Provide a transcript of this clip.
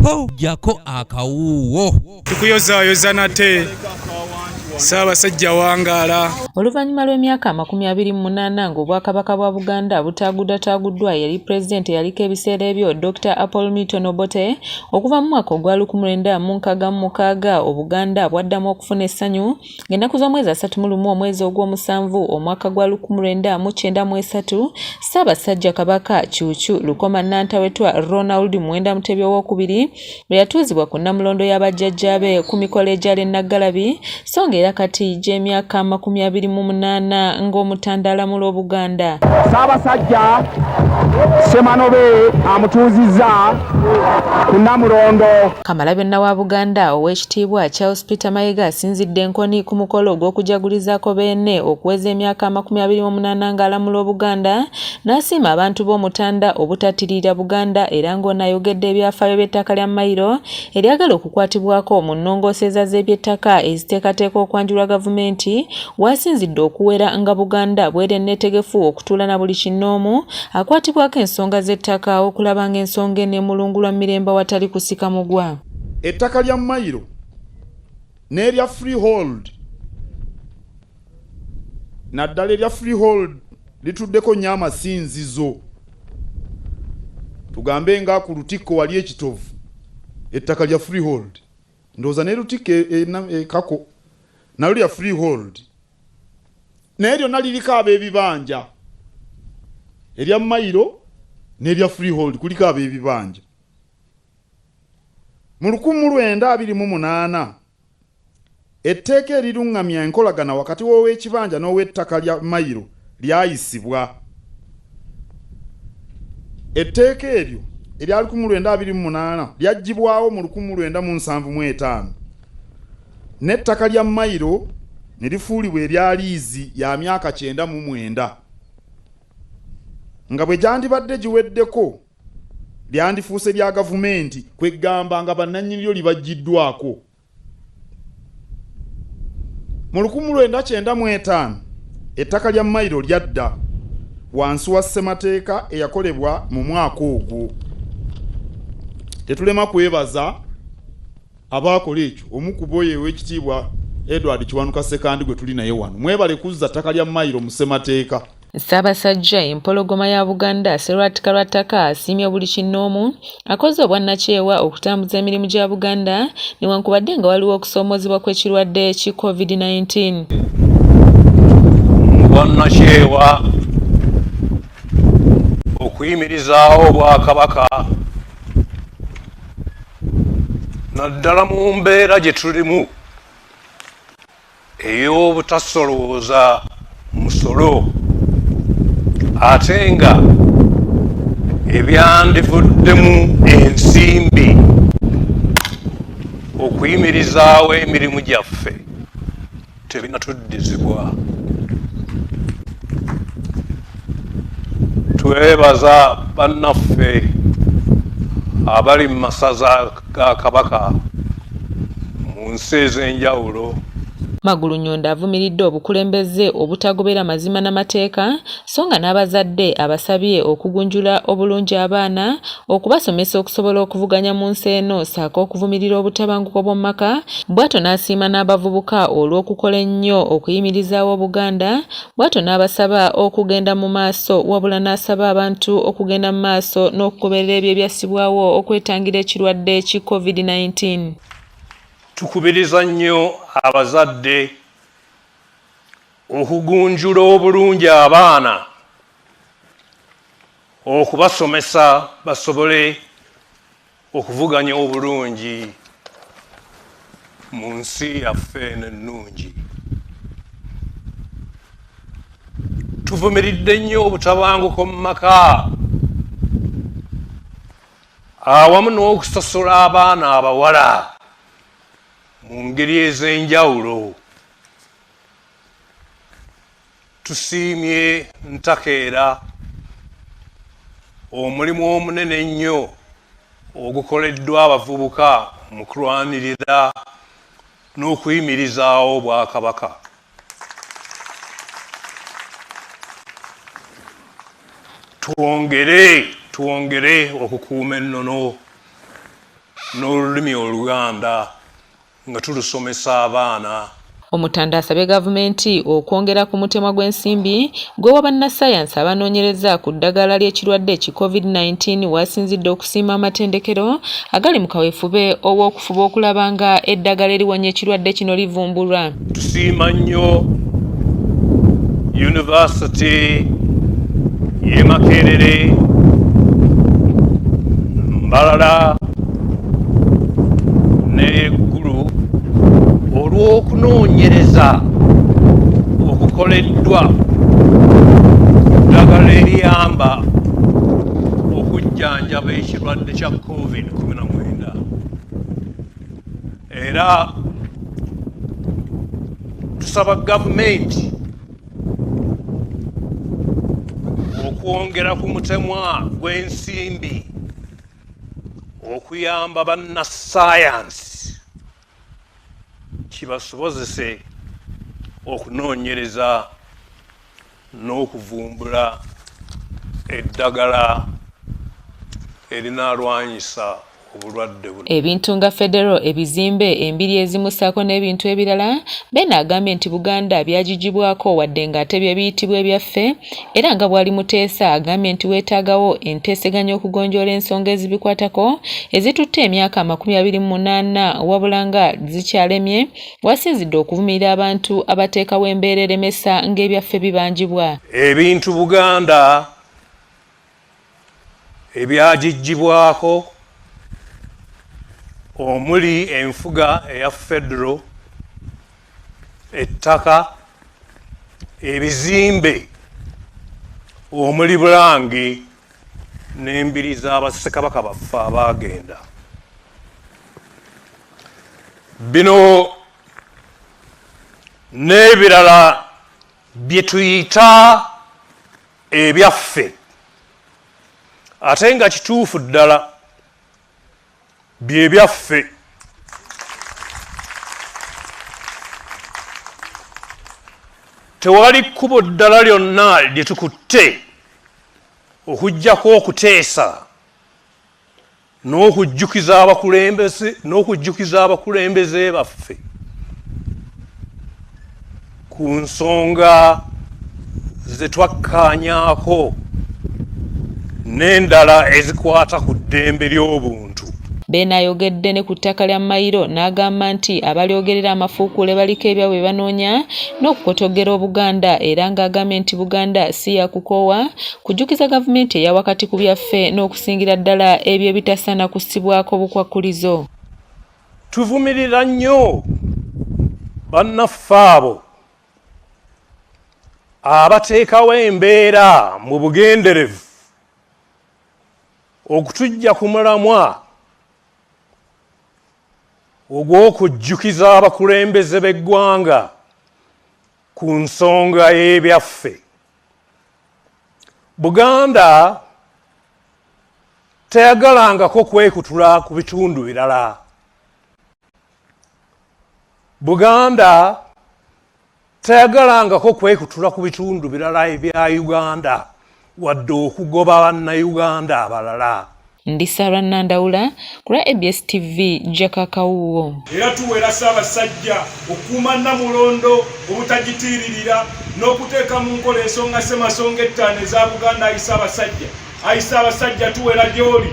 po jako akawuwo tukuyozayoza nate Ssabasajja wangaala. Oluvannyuma lw'emyaka 28 ng'obwakabaka bwa Buganda butaaguddwa yali pulezidenti eyaliko ebiseera ebyo Dr. Apollo Milton Obote okuva mu mwaka ogwa 1966 Obuganda bwaddamu okufuna essanyu ng'ennaku z'omwezi 31 omwezi ogw'omusanvu omwaka gwa 1993 Ssabasajja Kabaka Cuucu Lukoma Nantawetwa Ronald Mwenda Mutebi II bwe yatuuzibwa ku Nnamulondo y'abajjajjaabe ku mikolo egyali Naggalabi songa era kati gy'emyaka 28 ng'omutandaala mu Buganda. Ssabasajja Semanobe amutuuzizza ku Nnamulondo. Kamalabyonna wa Buganda Oweekitiibwa Charles Peter Mayiga asinzidde enkoni ku mukolo ogw'okujagulizaako beene okuweza emyaka 28 ng'alamula Buganda n'asiima abantu b'omutanda obutatirira Buganda era ng'onayogedde ebyafaayo by'ettaka lya Mayiro eryagala okukwatibwako mu nnongooseeza z'eby'ettaka eziteekateeka okwanjulwa gavumenti wasinzidde okuwera nga Buganda bw'eri enneetegefu okutuula na buli kinnoomu akwatibwako ensonga z'ettaka okulaba ng'ensonga eneemulungulwa mirembe watali kusika mugwa. Ettaka lya Mayiro n'erya freehold naddala erya freehold lituddeko nnyo amasinzizo tugambe nga ku Lutikko wali ekitovu ettaka lya freehold ndowooza ne Lutikko ekako nalyo lya freehold naye lyonna liriko ab'ebibanja erya Mayiro n'erya freehold kuliko ab'ebibanja. Mu 1928 etteeka eriruŋŋamya enkolagana wakati w'ow'ekibanja n'ow'ettaka lya Mayiro lyayisibwa. Etteeka eryo erya 1928 lyaggyibwawo mu 1975 n'ettaka lya Mayiro ne lifuulibwa erya liizi ya myaka 99 nga bwe gyandibadde giweddeko lyandifuuse lya gavumenti kweggamba nga bannannyini libaggiddwako. Mu 1995 ettaka lya Mayiro lyadda wansi wa ssemateeka eyakolebwa mu mwaka ogwo. Tetulema kwebaza abaakola ekyo omu ku bo ye Oweekitiibwa Edward Kiwanuka Sekandi gwe tuli naye wano. Mwebale kuzza ttaka lya Mayiro mu ssemateeka. Ssabasajja empologoma ya Buganda Serwatika Lwataka asiimye buli kinnoomu akoze obwannakyewa okutambuza emirimu gya Buganda newankubadde nga waliwo okusoomoozebwa kw'ekirwadde ki COVID-19. Obwannakyewa okuyimirizaawo Obwakabaka naddala mu mbeera gye tulimu ey'obutasolooza musolo ate nga ebyandivuddemu ensimbi okuyimirizaawo emirimu gyaffe tebinatuddizibwa. Twebaza bannaffe abali mu masaza ga Kabaka mu nsi ez'enjawulo. Magulu Nnyonda avumiridde obukulembeze obutagobera mazima n'amateeka so nga n'abazadde abasabye okugunjula obulungi abaana okubasomesa okusobola okuvuganya mu nsi eno ssaako okuvumirira obutabanguko bw'omu maka. Bw'atyo n'asiima n'abavubuka olw'okukola ennyo okuyimirizaawo Buganda. Bw'atyo n'abasaba okugenda mu maaso wabula n'asaba abantu okugenda mu maaso n'okugoberera ebyo ebyassibwawo okwetangira ekirwadde ki COVID-19. Tukubiriza nnyo abazadde okugunjula obulungi abaana okubasomesa basobole okuvuganya obulungi mu nsi yaffe ennungi. Tuvumiridde nnyo obutabanguko mu maka awamu n'okusosola abaana abawala mu ngeri ez'enjawulo. Tusiimye ntakeera omulimu omunene ennyo ogukoleddwa abavubuka mu kulwanirira n'okuyimirizaawo Obwakabaka. Twongere okukuuma ennono n'olulimi Oluganda nga tulusomesa abaana. Omutanda asabye gavumenti okwongera ku mutemwa gw'ensimbi gwe bannassaayansi abanoonyereza ku ddagala ly'ekirwadde ki COVID-19 wasinzidde okusiima amatendekero agali mu kaweefube ow'okufuba okulaba nga eddagala eriwonya ekirwadde kino livumbulwa. Tusiima nnyo University y'e Makerere, Mbalala n'eggulu olw'okunoonyereza okukoleddwa ddagala eriyamba okujjanjaba ekirwadde kya COVID-19. Era tusaba gavumenti okwongera ku mutemwa gw'ensimbi okuyamba bannassaayansi kibasobozese okunoonyereza n'okuvumbula eddagala erinaalwanyisa obulwadde buno. Ebintu nga federo, ebizimbe, embiri ezimu ssaako n'ebintu ebirala, Beno agambye nti Buganda byagigibwako wadde ng'ate bye biyitibwa ebyaffe, era nga bw'ali Muteesa agambye nti weetaagawo enteeseganya okugonjoola ensonga ezibikwatako ezitutte emyaka 28 wabula nga zikyalemye, wasinzidde okuvumirira abantu abateekawo embeera eremesa ng'ebyaffe bibanjibwa. Ebintu Buganda ebyagigibwako omuli enfuga eya federo, ettaka, ebizimbe omuli Bulange n'embiri z'abassekabaka baffe abaagenda. Bino n'ebirala bye tuyita ebyaffe ate nga kituufu ddala bye byaffe. Tewali kkubo ddala lyonna lye tukutte okuggyako okuteesa n'okujjukiza abakulembeze baffe ku nsonga ze twakkaanyaako n'endala ezikwata ku ddembe ly'obuntu. Beno ayogedde ne ku ttaka lya Mayiro n'agamba nti abalyogerera amafuukuule baliko ebyabwe banoonya n'okukotogera Obuganda, era ng'agambye nti Buganda si yakukoowa kujjukiza gavumenti eya wakati ku byaffe n'okusingira ddala ebyo ebitasaana kussibwako bukwakkulizo. Tuvumirira nnyo bannaffe abo abateekawo embeera mu bugenderevu okutujja ku mulamwa ogw'okujjukiza abakulembeze b'eggwanga ku nsonga y'ebyaffe. Buganda teyagalangako kwekutula ku bitundu birala. Buganda teyagalangako kwekutula ku bitundu birala ebya Uganda wadde okugoba bannayuganda abalala. Ndi Sarah Nandawula ku ABS TV Jakakawuwo. Era tuwera Ssabasajja okuuma Namulondo obutagitiiririra n'okuteeka mu nkola ensonga ssemasonga ettaano eza Buganda. Ayi Ssabasajja tuwera gy'oli.